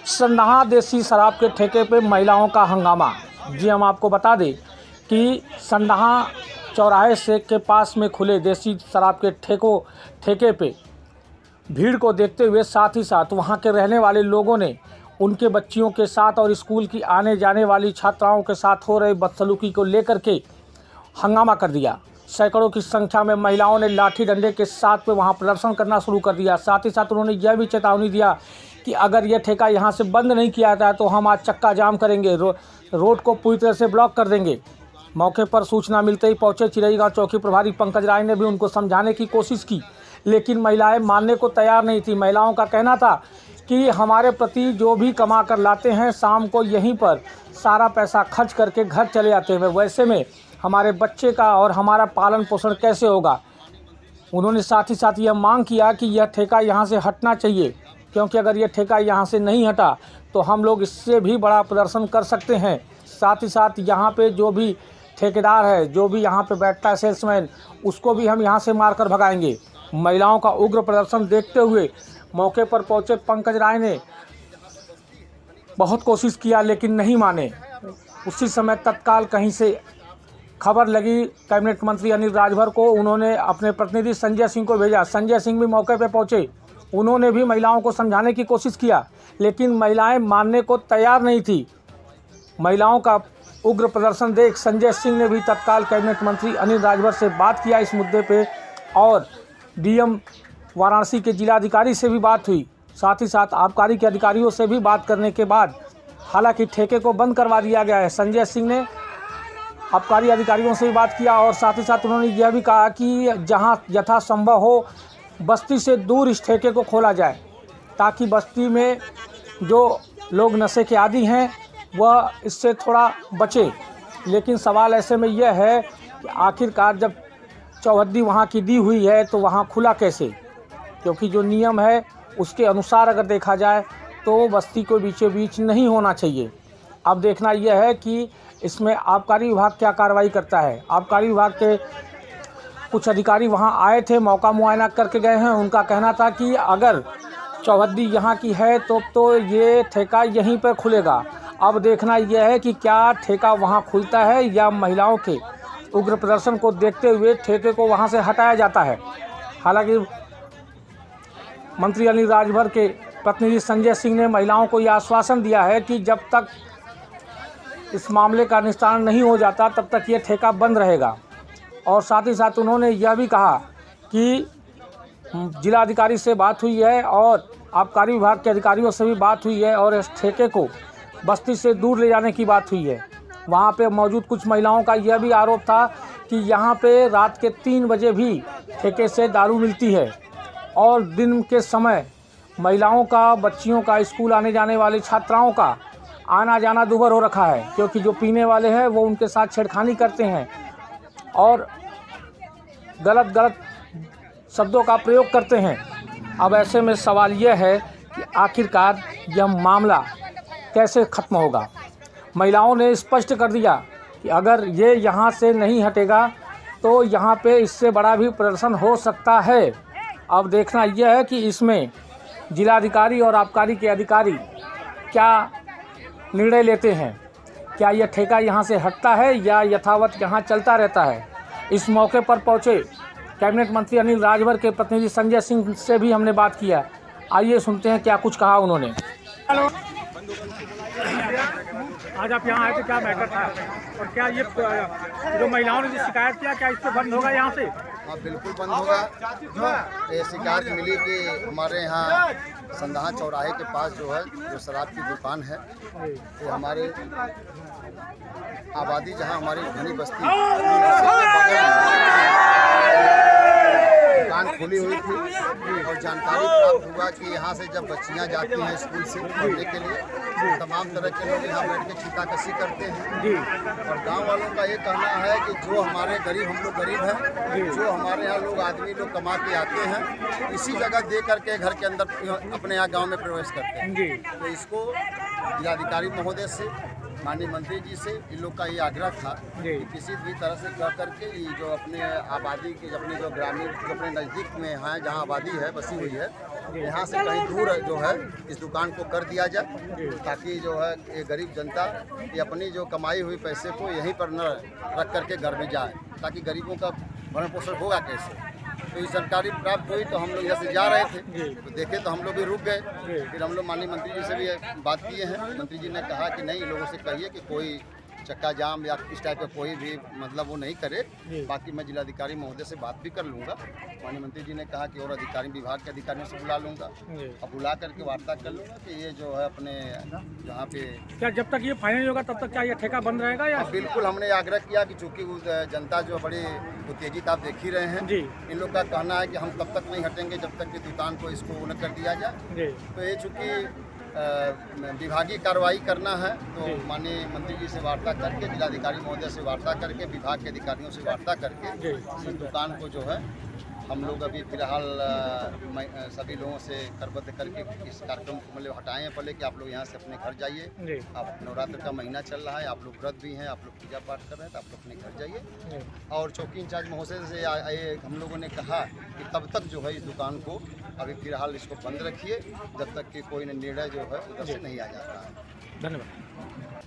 संदहा देसी शराब के ठेके पे महिलाओं का हंगामा। जी हम आपको बता दें कि संदहा चौराहे से के पास में खुले देसी शराब के ठेके पे भीड़ को देखते हुए साथ ही साथ वहां के रहने वाले लोगों ने उनके बच्चियों के साथ और स्कूल की आने जाने वाली छात्राओं के साथ हो रहे बदसलूकी को लेकर के हंगामा कर दिया। सैकड़ों की संख्या में महिलाओं ने लाठी डंडे के साथ में वहां प्रदर्शन करना शुरू कर दिया। साथ ही साथ उन्होंने यह भी चेतावनी दिया कि अगर यह ठेका यहां से बंद नहीं किया जाता है तो हम आज चक्का जाम करेंगे, रोड को पूरी तरह से ब्लॉक कर देंगे। मौके पर सूचना मिलते ही पहुंचे चिरईगांव चौकी प्रभारी पंकज राय ने भी उनको समझाने की कोशिश की, लेकिन महिलाएं मानने को तैयार नहीं थी। महिलाओं का कहना था कि हमारे प्रति जो भी कमा कर लाते हैं शाम को यहीं पर सारा पैसा खर्च करके घर चले जाते हैं, वैसे में हमारे बच्चे का और हमारा पालन पोषण कैसे होगा। उन्होंने साथ ही साथ यह मांग किया कि यह ठेका यहाँ से हटना चाहिए, क्योंकि अगर यह ठेका यहाँ से नहीं हटा तो हम लोग इससे भी बड़ा प्रदर्शन कर सकते हैं। साथ ही साथ यहाँ पे जो भी ठेकेदार है, जो भी यहाँ पे बैठता है सेल्समैन, उसको भी हम यहाँ से मारकर भगाएंगे। महिलाओं का उग्र प्रदर्शन देखते हुए मौके पर पहुंचे पंकज राय ने बहुत कोशिश किया लेकिन नहीं माने। उसी समय तत्काल कहीं से खबर लगी कैबिनेट मंत्री अनिल राजभर को। उन्होंने अपने प्रतिनिधि संजय सिंह को भेजा। संजय सिंह भी मौके पर पहुंचे। उन्होंने भी महिलाओं को समझाने की कोशिश किया, लेकिन महिलाएं मानने को तैयार नहीं थी। महिलाओं का उग्र प्रदर्शन देख संजय सिंह ने भी तत्काल कैबिनेट मंत्री अनिल राजभर से बात किया इस मुद्दे पे, और डीएम वाराणसी के जिलाधिकारी से भी बात हुई। साथ ही साथ आबकारी के अधिकारियों से भी बात करने के बाद हालांकि ठेके को बंद करवा दिया गया है। संजय सिंह ने आबकारी अधिकारियों से भी बात किया और साथ ही साथ उन्होंने यह भी कहा कि जहां यथासंभव हो बस्ती से दूर इस ठेके को खोला जाए, ताकि बस्ती में जो लोग नशे के आदी हैं वह इससे थोड़ा बचे। लेकिन सवाल ऐसे में यह है कि आखिरकार जब चौहद्दी वहाँ की दी हुई है तो वहाँ खुला कैसे, क्योंकि जो नियम है उसके अनुसार अगर देखा जाए तो बस्ती को बीचों बीच नहीं होना चाहिए। अब देखना यह है कि इसमें आबकारी विभाग क्या कार्रवाई करता है। आबकारी विभाग के कुछ अधिकारी वहां आए थे, मौका मुआयना करके गए हैं। उनका कहना था कि अगर चौहद्दी यहाँ की है तो ये ठेका यहीं पर खुलेगा। अब देखना यह है कि क्या ठेका वहाँ खुलता है या महिलाओं के उग्र प्रदर्शन को देखते हुए ठेके को वहाँ से हटाया जाता है। हालांकि मंत्री अनिल राजभर के प्रतिनिधि संजय सिंह ने महिलाओं को यह आश्वासन दिया है कि जब तक इस मामले का निस्तारण नहीं हो जाता तब तक ये ठेका बंद रहेगा। और साथ ही साथ उन्होंने यह भी कहा कि जिलाधिकारी से बात हुई है और आबकारी विभाग के अधिकारियों से भी बात हुई है और इस ठेके को बस्ती से दूर ले जाने की बात हुई है। वहाँ पे मौजूद कुछ महिलाओं का यह भी आरोप था कि यहाँ पे रात के 3 बजे भी ठेके से दारू मिलती है और दिन के समय महिलाओं का, बच्चियों का, स्कूल आने जाने वाली छात्राओं का आना जाना दूभर हो रखा है, क्योंकि जो पीने वाले हैं वो उनके साथ छेड़खानी करते हैं और गलत शब्दों का प्रयोग करते हैं। अब ऐसे में सवाल यह है कि आखिरकार यह मामला कैसे ख़त्म होगा। महिलाओं ने स्पष्ट कर दिया कि अगर ये यहाँ से नहीं हटेगा तो यहाँ पे इससे बड़ा भी प्रदर्शन हो सकता है। अब देखना यह है कि इसमें जिलाधिकारी और आबकारी के अधिकारी क्या निर्णय लेते हैं। क्या यह ठेका यहाँ से हटता है या यथावत यहाँ चलता रहता है। इस मौके पर पहुँचे कैबिनेट मंत्री अनिल राजभर के प्रतिनिधि संजय सिंह से भी हमने बात किया। आइए सुनते हैं क्या कुछ कहा उन्होंने। आज आप यहाँ आए थे, क्या मैटर था और क्या ये जो महिलाओं ने जो शिकायत किया क्या इस पर बंद होगा यहाँ से? हाँ बिल्कुल बंद होगा। ये शिकायत मिली कि हमारे यहाँ संदहा चौराहे के पास जो है जो शराब की दुकान है, ये हमारे आबादी जहाँ हमारी घनी बस्ती दुकान खुली हुई थी और जानकारी प्राप्त हुआ कि यहाँ से जब बच्चियाँ जाती हैं स्कूल से पढ़ने के लिए तमाम तरह के लोग यहाँ बैठ के छींटाकशी करते हैं। और गांव वालों का ये कहना है कि जो हमारे गरीब, हम लोग गरीब हैं, जो हमारे यहाँ लोग आदमी लोग कमा के आते हैं इसी जगह दे करके घर के अंदर अपने यहाँ गाँव में प्रवेश करते हैं। तो इसको जिलाधिकारी महोदय से, माननीय मंत्री जी से इन लोग का ये आग्रह था कि किसी भी तरह से कह करके ये जो अपने आबादी के, अपने जो ग्रामीण, जो अपने नज़दीक में यहाँ जहाँ आबादी है बसी हुई है, यहाँ से कहीं दूर जो है इस दुकान को कर दिया जाए, ताकि जो है ये गरीब जनता ये अपनी जो कमाई हुई पैसे को यहीं पर न रख करके घर में जाए, ताकि गरीबों का भरण पोषण होगा कैसे। तो ये जानकारी प्राप्त हुई तो हम लोग यहाँ से जा रहे थे, तो देखे तो हम लोग भी रुक गए। फिर हम लोग माननीय मंत्री जी से भी बात किए हैं। मंत्री जी ने कहा कि नहीं, लोगों से कहिए कि कोई चक्का जाम या इस टाइप का कोई भी मतलब वो नहीं करे। बाकी मैं जिलाधिकारी महोदय से बात भी कर लूँगा। माननीय मंत्री जी ने कहा कि और अधिकारी विभाग के अधिकारियों से बुला लूँगा और बुला करके वार्ता कर लूँगा कि ये जो है अपने जहाँ पे क्या जब तक ये फाइनल होगा तब तक क्या ये ठेका बंद रहेगा या? बिल्कुल हमने आग्रह किया कि चूँकि जनता जो बड़ी उत्तेजित आप देख ही रहे हैं, इन लोग का कहना है कि हम तब तक नहीं हटेंगे जब तक कि दुकान को इसको न कर दिया जाए। तो ये चूँकि विभागीय कार्रवाई करना है, तो माननीय मंत्री जी से वार्ता करके, जिलाधिकारी महोदय से वार्ता करके, विभाग के अधिकारियों से वार्ता करके इस दुकान को जो है हम लोग अभी फिलहाल सभी लोगों से करबद्ध करके इस कार्यक्रम को मतलब हटाएं हैं पहले कि आप लोग यहाँ से अपने घर जाइए। आप नवरात्र का महीना चल रहा है, आप लोग व्रत भी हैं, आप लोग पूजा पाठ कर रहे हैं, तो आप लोग अपने घर जाइए। और चौकी इंचार्ज महोदय से हम लोगों ने कहा कि तब तक जो है इस दुकान को अभी फिलहाल इसको बंद रखिए जब तक कि कोई निर्णय जो है उधर से नहीं आ जाता है। धन्यवाद।